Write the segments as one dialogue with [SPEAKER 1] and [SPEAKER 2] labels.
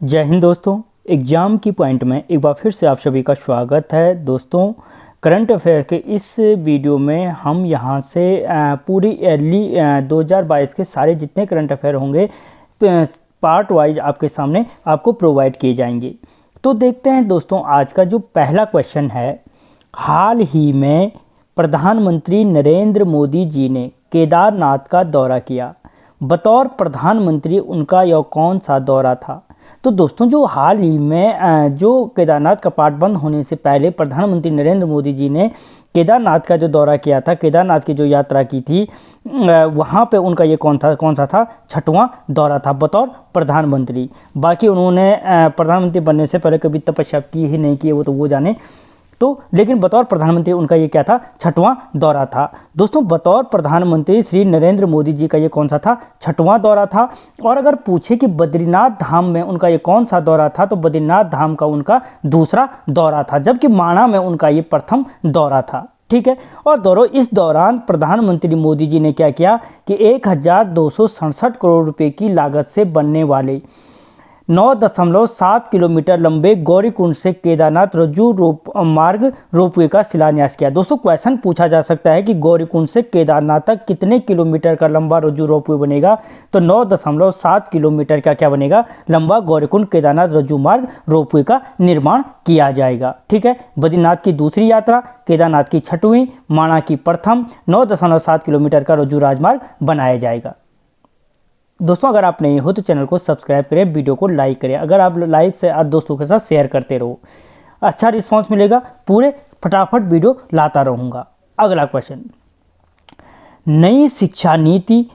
[SPEAKER 1] जय हिंद दोस्तों। एग्ज़ाम की पॉइंट में एक बार फिर से आप सभी का स्वागत है। दोस्तों, करंट अफेयर के इस वीडियो में हम यहां से पूरी ईयरली 2022 के सारे जितने करंट अफेयर होंगे पार्ट वाइज आपके सामने आपको प्रोवाइड किए जाएंगे। तो देखते हैं दोस्तों, आज का जो पहला क्वेश्चन है, हाल ही में प्रधानमंत्री नरेंद्र मोदी जी ने केदारनाथ का दौरा किया। बतौर प्रधानमंत्री उनका यह कौन सा दौरा था? तो दोस्तों, जो हाल ही में जो केदारनाथ का पार्ट बंद होने से पहले प्रधानमंत्री नरेंद्र मोदी जी ने केदारनाथ का जो दौरा किया था, केदारनाथ की जो यात्रा की थी, वहाँ पे उनका ये कौन सा था? छठवां दौरा था बतौर प्रधानमंत्री। बाकी उन्होंने प्रधानमंत्री बनने से पहले कभी तपस्या की ही नहीं की, वो जाने तो, लेकिन बतौर प्रधानमंत्री उनका ये क्या था? छठवां दौरा था। दोस्तों, बतौर प्रधानमंत्री श्री नरेंद्र मोदी जी का ये कौन सा था? छठवां दौरा था। और अगर पूछे कि बद्रीनाथ धाम में उनका ये कौन सा दौरा था, तो बद्रीनाथ धाम का उनका दूसरा दौरा था, जबकि माणा में उनका ये प्रथम दौरा था। ठीक है। और इस दौरान प्रधानमंत्री मोदी जी ने क्या किया कि 1267 करोड़ रुपए की लागत से बनने वाले 9.7 किलोमीटर लंबे गौरीकुंड से केदारनाथ रज्जू मार्ग रोपवे का शिलान्यास किया। दोस्तों, क्वेश्चन पूछा जा सकता है कि गौरीकुंड से केदारनाथ तक कितने किलोमीटर का लंबा रज्जू रोपवे बनेगा? तो 9.7 किलोमीटर का क्या बनेगा? लंबा गौरीकुंड केदारनाथ रज्जू मार्ग रोपवे का निर्माण किया जाएगा। ठीक है। बद्रीनाथ की दूसरी यात्रा, केदारनाथ की छठवीं, माणा की प्रथम, 9.7 किलोमीटर का रज्जू राजमार्ग बनाया जाएगा। दोस्तों, अगर आप नए हो तो चैनल को सब्सक्राइब करें, वीडियो को लाइक करें। अगर आप लाइक से और दोस्तों के साथ शेयर करते रहो, अच्छा रिस्पांस मिलेगा, पूरे फटाफट वीडियो लाता रहूँगा। अगला क्वेश्चन, नई शिक्षा नीति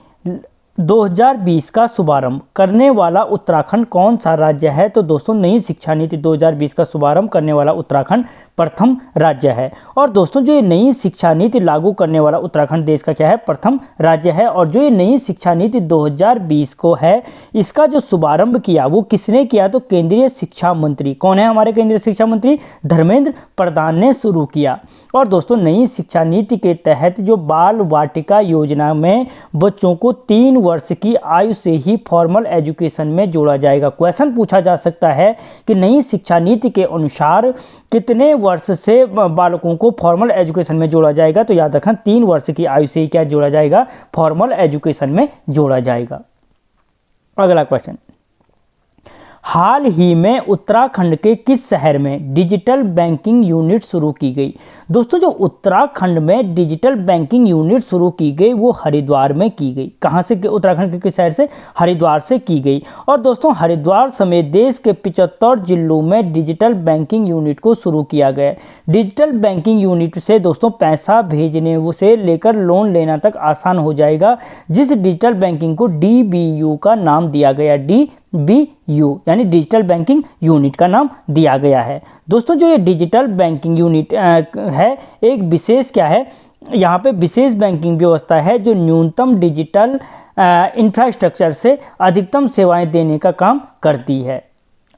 [SPEAKER 1] 2020 का शुभारंभ करने वाला उत्तराखंड कौन सा राज्य है? तो दोस्तों, नई शिक्षा नीति 2020 का शुभारंभ करने वाला उत्तराखंड प्रथम राज्य है। और दोस्तों, जो ये नई शिक्षा नीति लागू करने वाला उत्तराखंड देश का क्या है? प्रथम राज्य है। और जो ये नई शिक्षा नीति 2020 को है, इसका जो शुभारंभ किया वो किसने किया? तो केंद्रीय शिक्षा मंत्री, कौन है हमारे केंद्रीय शिक्षा मंत्री? धर्मेंद्र प्रधान ने शुरू किया। और दोस्तों, नई शिक्षा नीति के तहत जो बाल वाटिका योजना में बच्चों को 3 वर्ष की आयु से ही फॉर्मल एजुकेशन में जोड़ा जाएगा। क्वेश्चन पूछा जा सकता है कि नई शिक्षा नीति के अनुसार कितने वर्ष से बालकों को फॉर्मल एजुकेशन में जोड़ा जाएगा? तो याद रखना, 3 वर्ष की आयु से ही क्या जोड़ा जाएगा? फॉर्मल एजुकेशन में जोड़ा जाएगा। अगला क्वेश्चन, हाल ही में उत्तराखंड के किस शहर में डिजिटल बैंकिंग यूनिट शुरू की गई? दोस्तों, जो उत्तराखंड में डिजिटल बैंकिंग यूनिट शुरू की गई वो हरिद्वार में की गई। कहाँ से? उत्तराखंड के किस शहर से? हरिद्वार से की गई। और दोस्तों, हरिद्वार समेत देश के 75 जिलों में डिजिटल बैंकिंग यूनिट को शुरू किया गया। डिजिटल बैंकिंग यूनिट से दोस्तों पैसा भेजने से लेकर लोन लेना तक आसान हो जाएगा, जिस डिजिटल बैंकिंग को DBU का नाम दिया गया। DBU यानी डिजिटल बैंकिंग यूनिट का नाम दिया गया है। दोस्तों, जो ये डिजिटल बैंकिंग यूनिट है, एक विशेष क्या है? यहाँ पे विशेष बैंकिंग व्यवस्था है जो न्यूनतम डिजिटल इंफ्रास्ट्रक्चर से अधिकतम सेवाएं देने का काम करती है।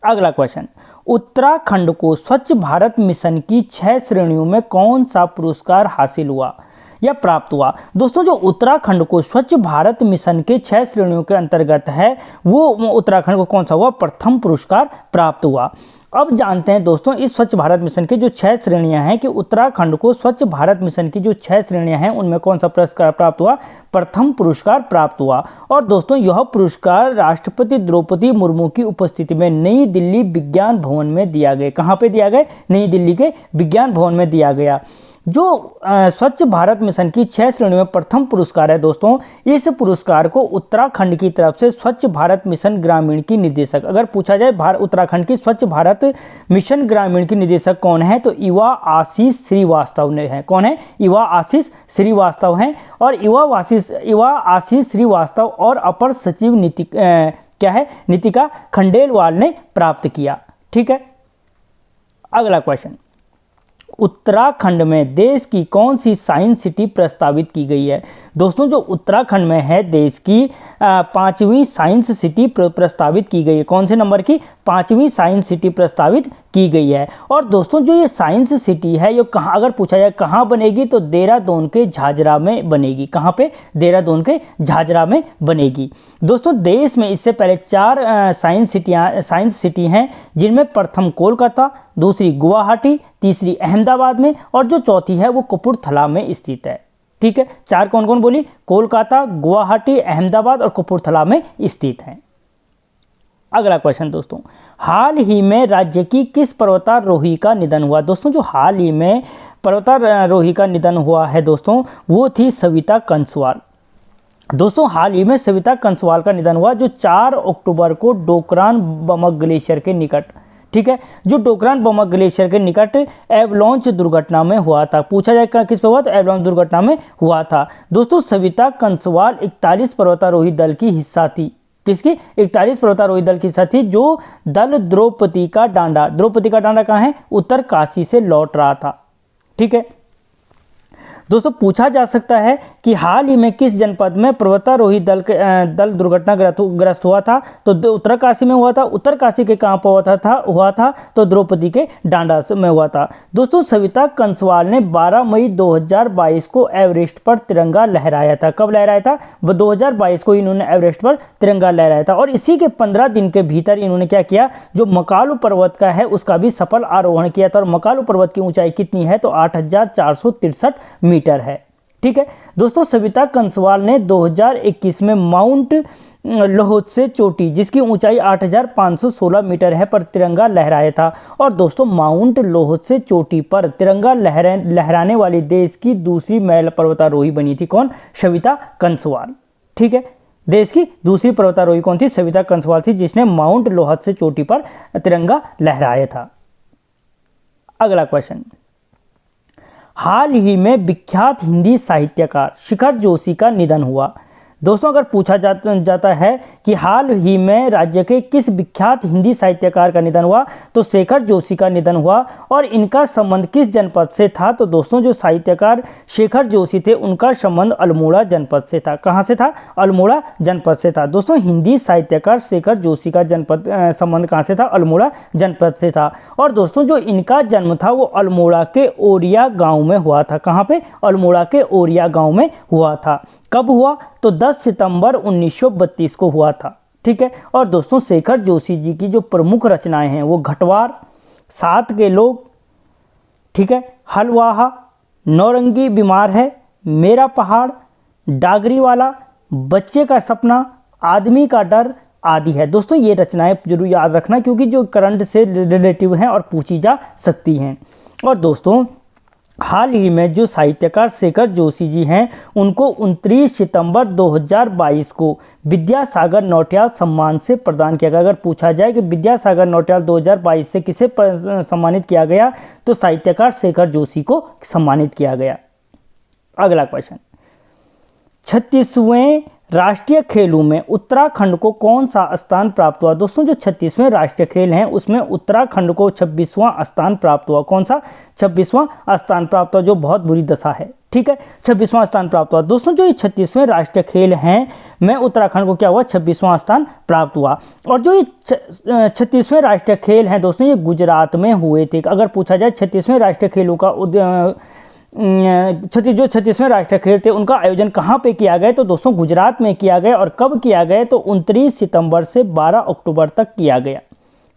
[SPEAKER 1] अगला क्वेश्चन, उत्तराखंड को स्वच्छ भारत मिशन की 6 श्रेणियों में कौन सा पुरस्कार हासिल हुआ या प्राप्त हुआ? दोस्तों, जो उत्तराखंड को स्वच्छ भारत मिशन के 6 श्रेणियों के अंतर्गत है, वो उत्तराखंड को कौन सा हुआ? प्रथम पुरस्कार प्राप्त हुआ। अब जानते हैं दोस्तों, इस स्वच्छ भारत मिशन की जो 6 श्रेणियां हैं, कि उत्तराखंड को स्वच्छ भारत मिशन की जो 6 श्रेणियां हैं, उनमें कौन सा पुरस्कार प्राप्त हुआ? प्रथम पुरस्कार प्राप्त हुआ। और दोस्तों, यह पुरस्कार राष्ट्रपति द्रौपदी मुर्मू की उपस्थिति में नई दिल्ली विज्ञान भवन में दिया गया। कहाँ पे दिया गया? नई दिल्ली के विज्ञान भवन में दिया गया। जो स्वच्छ भारत मिशन की 6 श्रेणियों में प्रथम पुरस्कार है दोस्तों, इस पुरस्कार को उत्तराखंड की तरफ से स्वच्छ भारत मिशन ग्रामीण की निदेशक, अगर पूछा जाए उत्तराखंड की स्वच्छ भारत मिशन ग्रामीण की निदेशक कौन है? तो इवा आशीष श्रीवास्तव ने है। कौन है? इवा आशीष श्रीवास्तव हैं। और इवा आशीष श्रीवास्तव और अपर सचिव नितिका खंडेलवाल ने प्राप्त किया। ठीक है। अगला क्वेश्चन, उत्तराखंड में देश की कौन सी साइंस सिटी प्रस्तावित की गई है? दोस्तों जो उत्तराखंड में है देश की 5वीं साइंस सिटी प्रस्तावित की गई है। कौन से नंबर की? 5वीं साइंस सिटी प्रस्तावित की गई है। और दोस्तों जो ये साइंस सिटी है ये कहाँ, अगर पूछा जाए कहाँ बनेगी, तो देहरादून के झाझरा में बनेगी। कहाँ पे? देहरादून के झाझरा में बनेगी। दोस्तों देश में इससे पहले 4 साइंस सिटी हैं, जिनमें प्रथम कोलकाता, दूसरी गुवाहाटी, तीसरी अहमदाबाद में, और जो चौथी है वो कपूरथला में स्थित है। ठीक है, 4 कौन कौन बोली? कोलकाता, गुवाहाटी, अहमदाबाद और कपूरथला में स्थित हैं। अगला क्वेश्चन दोस्तों, हाल ही में राज्य की किस पर्वतारोही का निधन हुआ? दोस्तों जो हाल ही में पर्वतारोही का निधन हुआ है दोस्तों, वो थी सविता कंसवाल। दोस्तों हाल ही में सविता कंसवाल का निधन हुआ, जो 4 अक्टूबर को डोकरान बमक ग्लेशियर के निकट, ठीक है, जो डोकरान बमक ग्लेशियर के निकट एवलॉन्च दुर्घटना में हुआ था। पूछा जाए किस पे हुआ? तो एवलॉन्च दुर्घटना में हुआ था। दोस्तों सविता कंसवाल 41 पर्वतारोही दल की हिस्सा थी। किसकी? 41 पर्वतारोही दल की हिस्सा थी, जो दल द्रौपदी का डांडा कहाँ है? उत्तरकाशी से लौट रहा था। ठीक है दोस्तों, पूछा जा सकता है कि हाल ही में किस जनपद में पर्वतारोही दल दुर्घटनाग्रस्त हुआ था? तो उत्तरकाशी में हुआ था। उत्तरकाशी के कहाँ पर हुआ था? तो द्रौपदी के डांडा में हुआ था। दोस्तों सविता कंसवाल ने 12 मई 2022 को एवरेस्ट पर तिरंगा लहराया था। कब लहराया था? 2022 को इन्होंने एवरेस्ट पर तिरंगा लहराया था। और इसी के 15 दिन के भीतर इन्होंने क्या किया? जो मकालू पर्वत का है उसका भी सफल आरोहण किया था। और मकालू पर्वत की ऊंचाई कितनी है? तो 8463 मीटर है। ठीक है दोस्तों, सविता कंसवाल ने 2021 में माउंट लोहोत्से चोटी, जिसकी ऊंचाई 8516 मीटर है, पर तिरंगा लहराया था। और दोस्तों माउंट लोहोत्से चोटी पर तिरंगा लहराने वाली देश की दूसरी महिला पर्वतारोही बनी थी। कौन? सविता कंसवाल। ठीक है, देश की दूसरी पर्वतारोही कौन थी? सविता कंसवाल थी, जिसने माउंट लोहोत्से चोटी पर तिरंगा लहराया था। अगला क्वेश्चन, हाल ही में विख्यात हिंदी साहित्यकार शिखर जोशी का निधन हुआ। दोस्तों अगर पूछा जाता है कि हाल ही में राज्य के किस विख्यात हिंदी साहित्यकार का निधन हुआ, तो शेखर जोशी का निधन हुआ। और इनका संबंध किस जनपद से था? तो दोस्तों जो साहित्यकार शेखर जोशी थे उनका संबंध अल्मोड़ा जनपद से था। कहाँ से था? अल्मोड़ा जनपद से था। दोस्तों हिंदी साहित्यकार शेखर जोशी का जनपद संबंध कहाँ से था? अल्मोड़ा जनपद से था। और दोस्तों जो इनका जन्म था वो अल्मोड़ा के ओरिया गाँव में हुआ था। कहाँ पे? अल्मोड़ा के ओरिया गाँव में हुआ था। कब हुआ? तो 10 सितंबर 1932 को हुआ था। ठीक है, और दोस्तों शेखर जोशी जी की जो प्रमुख रचनाएं हैं वो घटवार, 7 के लोग, ठीक है, हलवाहा, नौरंगी बीमार है, मेरा पहाड़, डागरी वाला, बच्चे का सपना, आदमी का डर आदि है। दोस्तों ये रचनाएं जरूर याद रखना, क्योंकि जो करंट से रिलेटिव हैं और पूछी जा सकती हैं। और दोस्तों हाल ही में जो साहित्यकार शेखर जोशी जी हैं उनको 29 सितंबर 2022 को विद्यासागर नौटियाल सम्मान से प्रदान किया गया। अगर पूछा जाए कि विद्यासागर नौटियाल 2022 से किसे सम्मानित किया गया, तो साहित्यकार शेखर जोशी को सम्मानित किया गया। अगला क्वेश्चन, 36वें राष्ट्रीय खेलों में उत्तराखंड को कौन सा स्थान प्राप्त हुआ? दोस्तों जो 36वें राष्ट्रीय खेल हैं उसमें उत्तराखंड को 26वां स्थान प्राप्त हुआ। कौन सा? 26वां स्थान प्राप्त हुआ, जो बहुत बुरी दशा है। ठीक है, 26वां स्थान प्राप्त हुआ। दोस्तों जो ये 36वें राष्ट्रीय खेल हैं में उत्तराखंड को क्या हुआ? 26वां स्थान प्राप्त हुआ। और जो ये 36वें राष्ट्रीय खेल हैं दोस्तों ये गुजरात में हुए थे। अगर पूछा जाए 36वें राष्ट्रीय खेलों का जो 36वें राष्ट्रीय खेल थे उनका आयोजन कहाँ पे किया गया? तो दोस्तों गुजरात में किया गया। और कब किया गया? तो 29 सितंबर से 12 अक्टूबर तक किया गया।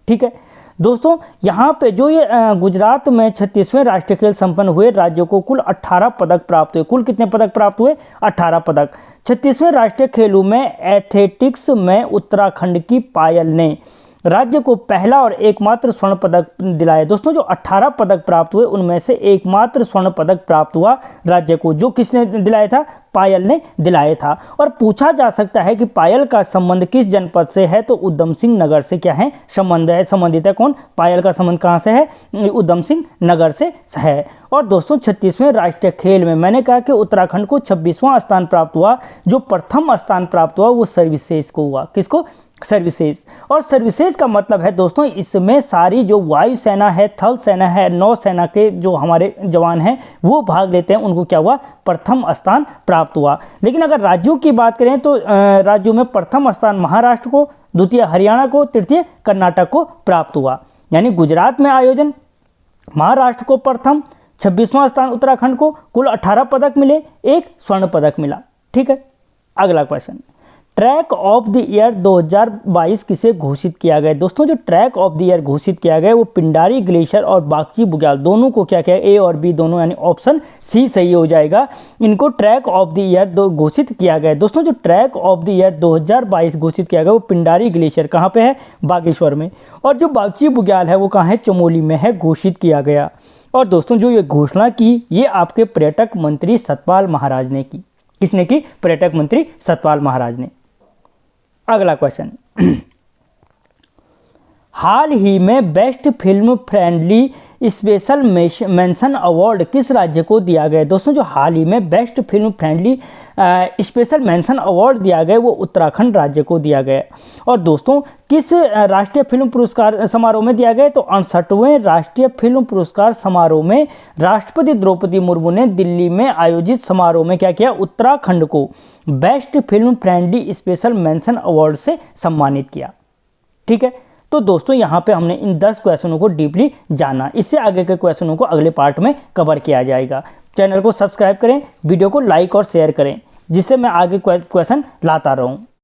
[SPEAKER 1] ठीक है दोस्तों, यहाँ पे जो ये गुजरात में 36वें राष्ट्रीय खेल संपन्न हुए, राज्यों को कुल 18 पदक प्राप्त हुए। कुल कितने पदक प्राप्त हुए? 18 पदक। 36वें राष्ट्रीय खेलों में एथलेटिक्स में उत्तराखंड की पायल ने राज्य को पहला और एकमात्र स्वर्ण पदक दिलाया। दोस्तों जो 18 पदक प्राप्त हुए उनमें से एकमात्र स्वर्ण पदक प्राप्त हुआ राज्य को, जो किसने दिलाया था? पायल ने दिलाया था। और पूछा जा सकता है कि पायल का संबंध किस जनपद से है? तो उधम सिंह नगर से क्या है? संबंधित है। कौन? पायल का संबंध कहाँ से है? उधम सिंह नगर से है। और दोस्तों 36वें राष्ट्रीय खेल में मैंने कहा कि उत्तराखंड को 26वां स्थान प्राप्त हुआ। जो प्रथम स्थान प्राप्त हुआ वो सर्विसेज को हुआ। किसको? सर्विसेज। और सर्विसेज का मतलब है दोस्तों इसमें सारी जो वायुसेना है, थल सेना है, नौसेना के जो हमारे जवान हैं वो भाग लेते हैं, उनको क्या हुआ, प्रथम स्थान प्राप्त हुआ। लेकिन अगर राज्यों की बात करें तो राज्यों में प्रथम स्थान महाराष्ट्र को, द्वितीय हरियाणा को, तृतीय कर्नाटक को प्राप्त हुआ। यानी गुजरात में आयोजन, महाराष्ट्र को प्रथम, 26वां स्थान उत्तराखंड को, कुल 18 पदक मिले, 1 स्वर्ण पदक मिला। ठीक है, अगला question, track of the year 2022 किसे घोषित किया गया। दोस्तों जो ट्रैक ऑफ द ईयर घोषित किया गया वो पिंडारी ग्लेशियर और बागची बुग्याल दोनों को क्या क्या, ए और बी दोनों, यानी ऑप्शन सी सही हो जाएगा। इनको ट्रैक ऑफ द ईयर घोषित किया गया। दोस्तों जो ट्रैक ऑफ द ईयर 2022 घोषित किया गया वो पिंडारी ग्लेशियर कहाँ पे है, बागेश्वर में, और जो बागची बुग्याल है वो कहाँ है, चमोली में है, घोषित किया गया। और दोस्तों जो ये घोषणा की ये आपके पर्यटक मंत्री सतपाल महाराज ने की। किसने की, पर्यटक मंत्री सतपाल महाराज ने। अगला क्वेश्चन, हाल ही में best film friendly special mention award किस राज्य को दिया गया। दोस्तों जो हाल ही में best film friendly special mention award दिया गया वो उत्तराखंड राज्य को दिया गया। और दोस्तों किस राष्ट्रीय फिल्म पुरस्कार समारोह में दिया गया, तो 68वें राष्ट्रीय फिल्म पुरस्कार समारोह में राष्ट्रपति द्रौपदी मुर्मू ने दिल्ली में आयोजित समारोह में क्या किया, उत्तराखंड को best film friendly special mention award से सम्मानित किया। ठीक है, तो दोस्तों यहाँ पे हमने इन 10 क्वेश्चनों को डीपली जाना। इससे आगे के क्वेश्चनों को अगले पार्ट में कवर किया जाएगा। चैनल को सब्सक्राइब करें, वीडियो को लाइक और शेयर करें, जिससे मैं आगे क्वेश्चन लाता रहूँ।